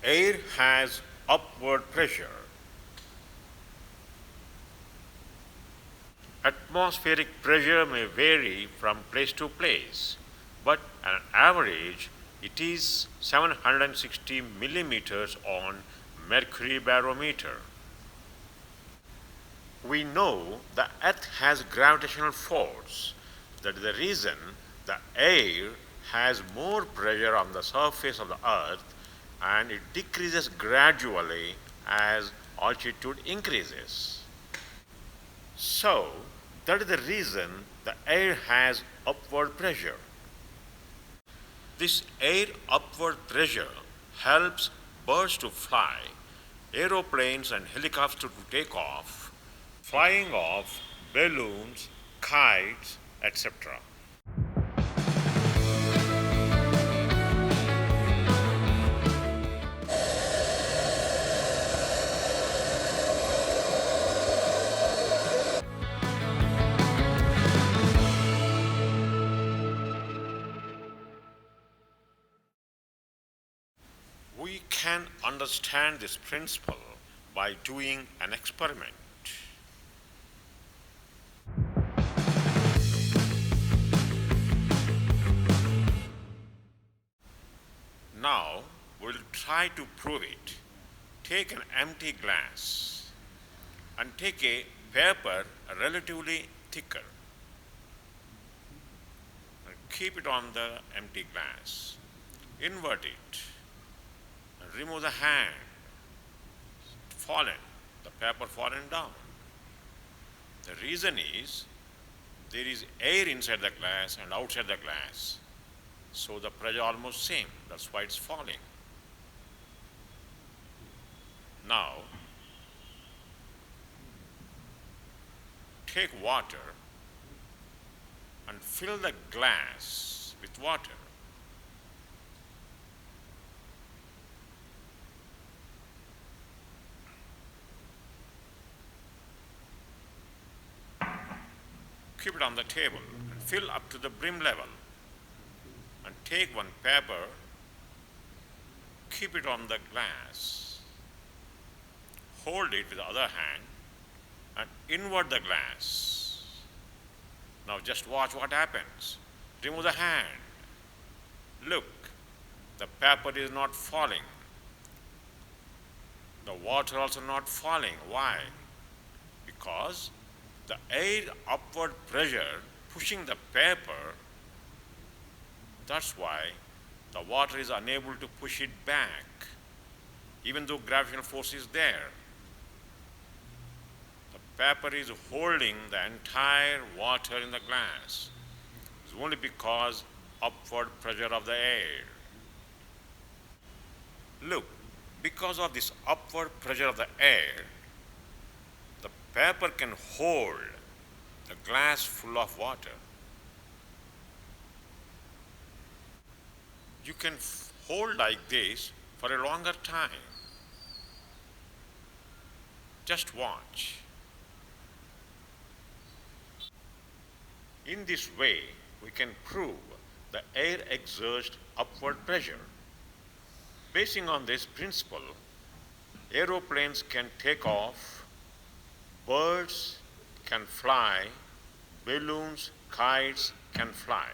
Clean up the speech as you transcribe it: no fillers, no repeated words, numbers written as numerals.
Air has upward pressure. Atmospheric pressure may vary from place to place, but on average it is 760 millimeters on mercury barometer. We know the earth has gravitational force. That is the reason the air has more pressure on the surface of the earth and it decreases gradually as altitude increases. So, that is the reason the air has upward pressure. This air upward pressure helps birds to fly, aeroplanes and helicopters to take off, flying off balloons, kites, etc. We can understand this principle by doing an experiment. Now, we'll try to prove it. Take an empty glass and take a paper relatively thicker and keep it on the empty glass. Invert it and remove the hand. Fallen, the paper fallen down. The reason is there is air inside the glass and outside the glass. So the pressure almost same. That's why it's falling. Now, take water and fill the glass with water. Keep it on the table and fill up to the brim level. And take one paper, keep it on the glass, hold it with the other hand, and invert the glass. Now just watch what happens. Remove the hand. Look, the paper is not falling. The water also not falling. Why? Because the air upward pressure pushing the paper, that's why the water is unable to push it back, even though gravitational force is there. The paper is holding the entire water in the glass. It's only because upward pressure of the air. Look, because of this upward pressure of the air, the paper can hold the glass full of water. You can hold like this for a longer time. Just watch. In this way, we can prove the air exerts upward pressure. Basing on this principle, aeroplanes can take off, birds can fly, balloons, kites can fly.